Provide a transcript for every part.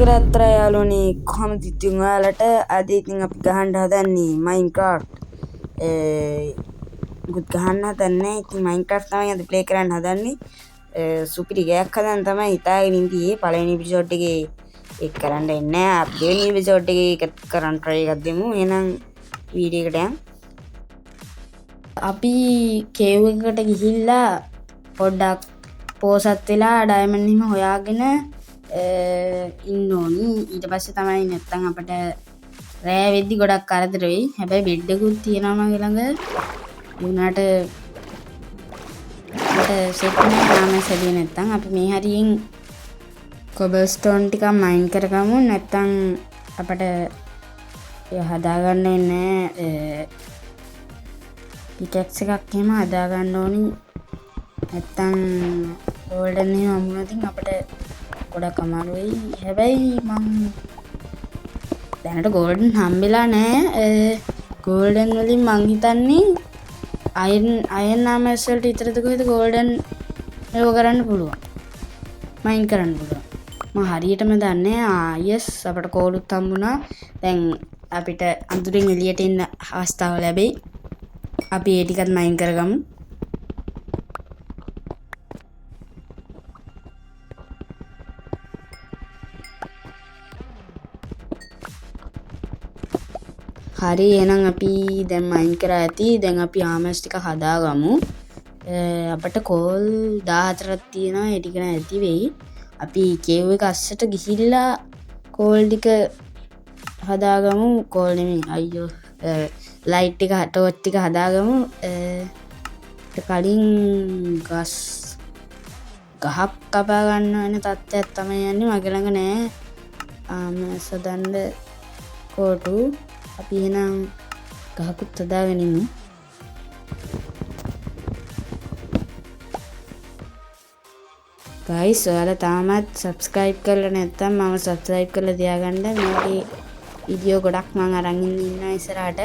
Hello යාළුවනේ කොහමද ඉතින් ඔයාලට අද ඉතින් අපි ගහන්න හදන්නේ Minecraft ගුත් ගහන්න හදන්නේ ඉතින් Minecraft තමයි අද ප්ලේ කරන්න හදන්නේ සුපිරි ගයක් හදන්න තමයි හිතාගෙන ඉඳී පළවෙනි එපිසෝඩ් එකේ ඒක කරන්න ඉන්නේ අපි දෙවෙනි එපිසෝඩ් එකේ ඒක කරන්න try එකක් දෙමු එහෙනම් වීඩියෝ එකට යන්න අපි කේව් එකකට ගිහිල්ලා පොඩ්ඩක් පෝසත් වෙලා ඩයමන්ඩ් හිම හොයාගෙන ඉන්න ඕනි ඊට පස්සේ තමයි නැත්තම් අපිට රෑ වෙද්දි ගොඩක් කරදර වෙයි. හැබැයි බෙඩ් එකකුත් තියෙනවා මගේ ළඟ. ඒ වුණාට මට සෙට් නැහැ සැදී නැත්තම් අපි මේ හරියෙන් කොබල්ස්ටෝන් ටිකක් මයින් කරගමු. නැත්තම් අපිට ඒ හදාගන්න ඉන්නේ පිකැක්ස් එකක් එහෙම හදාගන්න ඕනි. නැත්තම් ගෝල්ඩන් එහෙම අමුණතින් අපිට ගොඩක් අමාරු වෙයි. හැබැයි මම දැනට ගෝල්ඩන් හම්බෙලා නැහැ. ගෝල්ඩන් වලින් මං හිතන්නේ අයන් නාමස් වලට විතරද කොහෙද ගෝල්ඩන් ඒව කරන්න පුළුවන්. මයින් කරන්න පුළුවන්. මම හරියටම දන්නේ yes අපට කෝලුත් හම්බුණා. දැන් අපිට අඳුරින් එළියට එන්න අවස්ථාව ලැබෙයි. අපි ඒ ටිකත් මයින් කරගමු. හරි එහෙනම් අපි දැන් මයින් කරා ඇති. දැන් අපි ආමස් ටික හදාගමු. අපිට කෝල් 14ක් තියෙනවා. ඒ ටික නැති වෙයි. අපි කේව් එක අස්සට ගිහිල්ලා කෝල් ටික හදාගමු. කෝල් නෙමෙයි අයියෝ ලයිට් ටික ටෝච් ටික හදාගමු. කලින් ගහක් කපා ගන්න වෙන තත්ත්වයක් තමයි යන්නේ. මගේ ළඟ නෑ ආමස් හදන්න කෝටු. අපි එහෙනම් ගහකුත් හදාගෙන ඉමු. guys ඔයාලා තාමත් subscribe කරලා නැත්නම් මම subscribe කරලා තියාගන්න. මේකේ වීඩියෝ ගොඩක් මම අරන් ඉන්නවා ඉස්සරහට.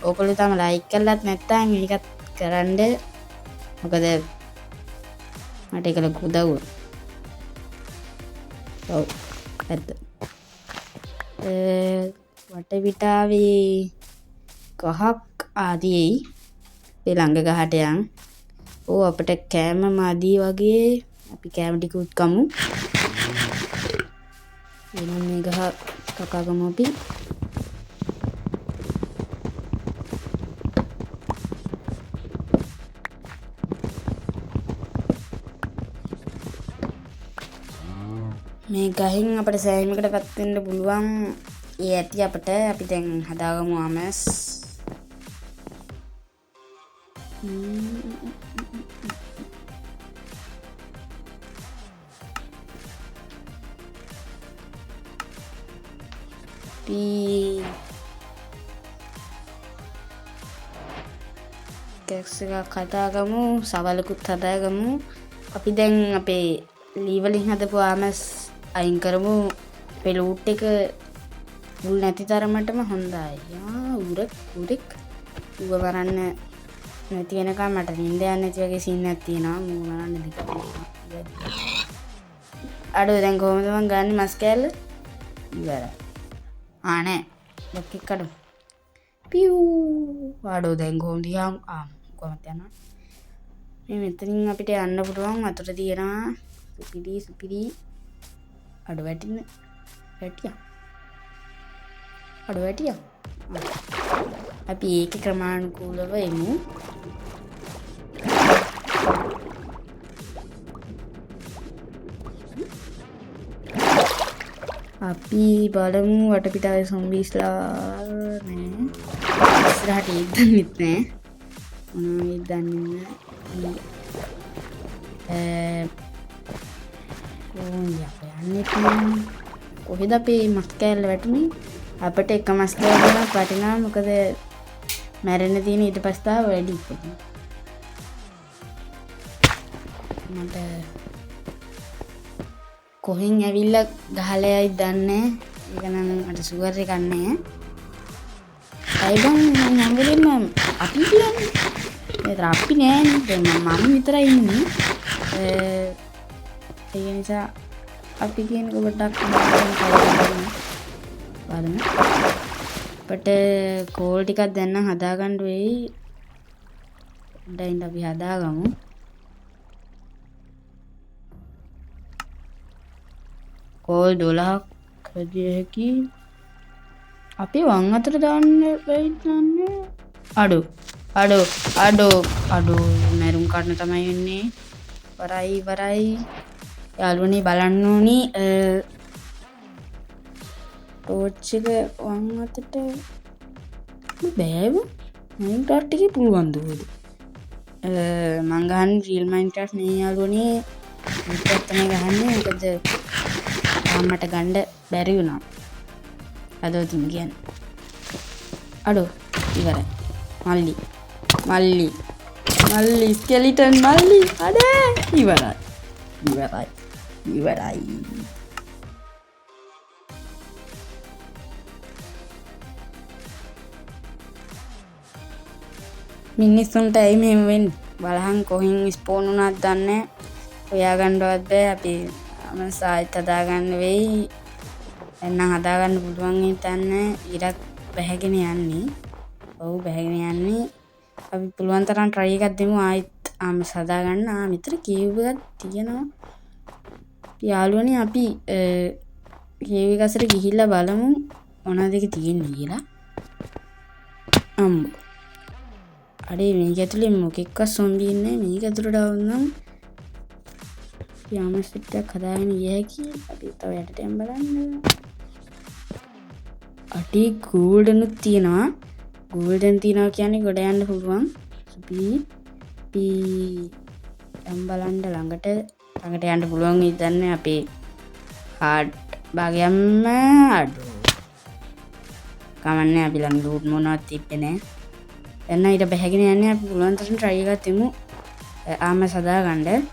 ඔයගොල්ලෝ තාම like කරලත් නැත්නම් මේකත් කරන්න. මොකද මට ඒක ලොකු උදව්වක්. ඔව් ඇත්ත. වටපිටාවේ ගහක් ආදියයි ළඟ ගහට යන්. ඕ අපිට කෑම මාදී වගේ අපි කෑම ටිකුත් කමු. එහෙනම් මේ ගහ කකාගමු අපි. මේ ගහෙන් අපිට සෑහීමකටපත් වෙන්න පුළුවන්. ඒ ඇති අපිට අපි දැන් හදාගමු ආමස්. අපි කැක්ස් එකක් හදාගමු. සවලකුත් හදාගමු. අපි දැන් අපේ ලී වලින් හදපු ආමස් අයින් කරමු. අපේ ලූට් එක මුල් නැති තරමටම හොඳයි. උරෙක් ඌව වරන්න නැති වෙනකම් මට නිින්ද යන්නේ නැති වගේ සීන් එකක් තියෙනවා. මූ වරන්න දෙක. අඩෝ දැන් කොහොමද මං ගන්නේ මස් කෑල්ල? ඉවරයි. නෑ. ලොක් එක කඩමු. පියූ. අඩෝ දැන් කොහොමද කොහොමද යනවා? මේ මෙතනින් අපිට යන්න පුළුවන්. වතුර තියෙනවා. සුපිරි. අඩෝ වැටියා. අපි ඒක ක්‍රමානුකූලව එමු. අපි බලමු වටපිටාවේ සොම්බීස්ලා නෑ. ඉස්සරහට ඉද්දන්නෙත් නෑ. මොනවද දන්නේ නෑ. කොහෙද අපේ මස් කෑල්ල වැටුනේ? අපිට එක මස් කෑල්ලක් වටිනවා. මොකද මැරෙන්න තියෙන ඊට පස්සේ වැඩි ඉපදුණා. මට කොහෙන් ඇවිල්ලා ගහලා යයිද දන්නේ. ඒක නම් මට ෂුවර් එකක් නැහැ. අයිබන් නම් වෙලින්ම අපි කියන්නේ. ඒතර අපි නෑනේ. දැන් මම විතරයි ඉන්නේ. ඒ නිසා අපි කියනක පොඩ්ඩක් බලමු. අපිට කෝල් ටිකක් දැන් නම් හදාගන්න වෙයි. දැන් අපි හදාගමු. කෝල් 12ක් හදිය හැකි. අපි වම් අතට දාන්න වෙයි නන්නේ. අඩෝ මැරුම් කන්න තමයි වෙන්නේ. වරයි යාළුවනේ බලන්න ඕනි ටෝච් එක වම් අතට බෑව මයින්ක්‍රාෆ්ට් එකේ පුළුවන් දුවද මං ගහන්නේ රියල් මයින්ක්‍රාෆ්ට් නේ යාළුවනේ මේකත් තමයි ගහන්නේ මොකද තාමට ගන්න බැරි වුණා අදෝතිම කියන්නේ අඩෝ ඉවරයි මල්ලි ස්කෙලිටන් මල්ලි අඩේ ඉවරයි මිනිස්සුන්ට ඇයි මෙහෙම වෙන්නේ බලහන් කොහෙන් ස්පෝන් වුණාද දන්නේ හොයාගන්නවත් බෑ අපි සායිත් හදාගන්න වෙයි එන්නම් හදාගන්න පුළුවන් හිතන්නේ ඉරක් බැහැගෙන යන්නේ ඔව් බැහැගෙන යන්නේ අපි පුළුවන් තරම් try එකක් දෙමු ආයිත් ආමස් හදාගන්න මෙතන කේව් එකක් තියෙනවා යාළුවනේ අපි කේව් එක අසර ගිහිල්ලා බලමු මොනවද ඒක තියෙන්නේ කියලා අම්බෝ අඩේ මේක ඇතුලේ මොකෙක්වත් සොම්බි ඉන්නේ මේක ඇතුලට આવුනම් යාමස් පිටක් හදාගෙන ගිය හැකි අපි තව යටට යන්න බලන්න අටි ගෝල්ඩනුත් තියෙනවා ගෝල්ඩන් තියෙනවා කියන්නේ ගොඩ යන්න පුළුවන් අපි යම් බලන්න ළඟට යන්න පුළුවන් ඉතින් අපේ හાર્ට් භාගයක්ම අඩෝ කමන්නේ අපි ළඟ ලූට් මොනවත් තිබ්බේ නැහැ එන්න ඊට බැහැගෙන යන්නේ අපි පුළුවන් තරම් try එකක් දෙමු ආමස් හදාගන්න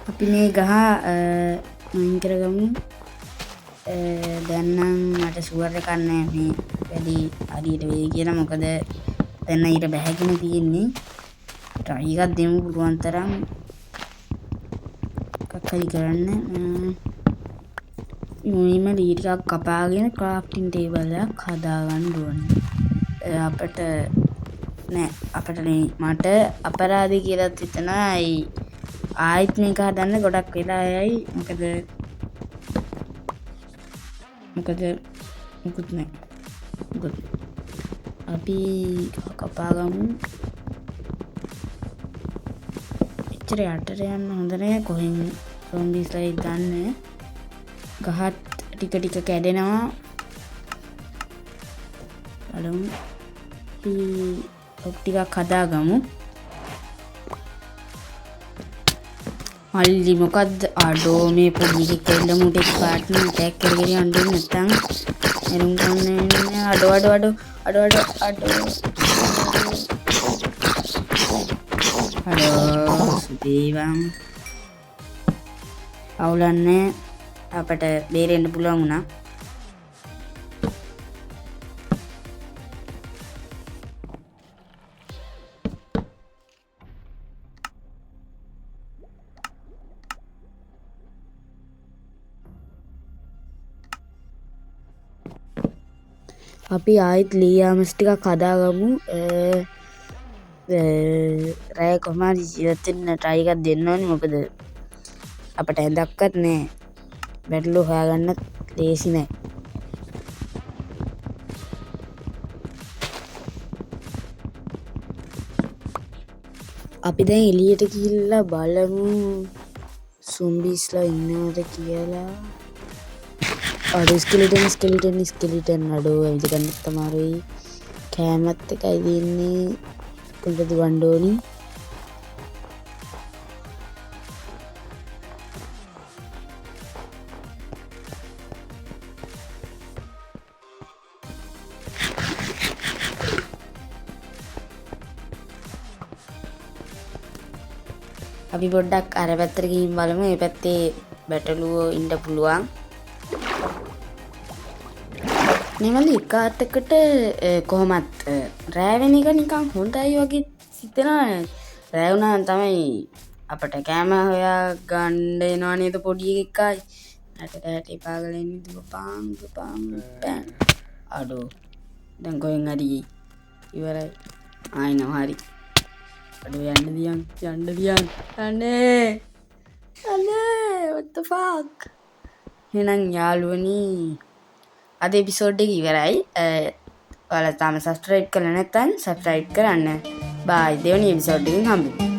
අපි මේ ගහ මයින් කරගමු දැන් නම් මට ෂුවර් එකක් නැහැ මේ වැඩි හරියට වෙයි කියලා මොකද දැන් ඊට බැහැගෙන තියෙන්නේ try එකක් දෙමු පුළුවන් තරම් කක්කලි කරන්න මුලින්ම ලී ටිකක් කපාගෙන ක්‍රාෆ්ටින් ටේබල් එකක් හදාගන්න ඕනේ අපිට මට අපරාධي කියලා හිතනවා ආයිත් මේක හදන්න ගොඩක් වෙලා යයි මොකද මුකුත් නැහැ අපි කපාගමු එච්චර යටට යන්න හොඳ නැහැ කොහෙන් zombiesලා ඉදන්නේ ගහත් ටික කැඩෙනවා බලමු අපි ටිකක් හදාගමු මල්ලි මොකද්ද අඩෝ මේ පොඩි කෙල්ල මුටෙක් පාට්න ඇටැක් කරගෙන යන්නේ නැත්තම් එරුම් ගන්න අඩෝ සුදීවම් අවුලන්නේ අපට බේරෙන්න පුළුවන් වුණා අපි ආයිත් ලීයාමස් ටිකක් හදාගමු රෑ කොහමද ජීවත් වෙන්න try එකක් දෙන්න ඕනේ මොකද අපට ඇඳක්වත් නැහැ බැටළු හොයාගන්න ලේසි නැහැ අපි දැන් එළියට ගිහිල්ලා බලමු zombiesලා ඉන්නවද කියලා අඩෝ ස්කෙලිටන් අඩෝ ඇවිද ගන්නත් අමාරුයි කෑමත් එකයි දෙන්නේ කුල්ල දුවන්න ඕනි අපි පොඩ්ඩක් අර පැත්තට ගිහින් බලමු. මේ පැත්තේ බැටළුවෝ ඉන්න පුළුවන්. නෙමලි එකාතකට කොහොමත් රෑ වෙන එක නිකන් හොඳයි වගේ හිතෙනවා නේද? රෑ වුණාම තමයි අපට කෑම හොයා ගන්න එනවා නේද පොඩි එකයි. නැට පාගලෙන් දුපාන් පෑන්. අඩෝ දැන් කොහෙන් හරි ඉවරයි. ආයිනව හරි. අඩෝ යන්න දියන්. අනේ what the fuck. එහෙනම් යාළුවනි අද එපිසෝඩ් එක ඉවරයි. ඔයාලා තාම සබ්ස්ක්‍රයිබ් කරලා නැත්නම් සබ්ස්ක්‍රයිබ් කරන්න. බයි දෙවෙනි එපිසෝඩ් එකෙන් හම්බෙමු.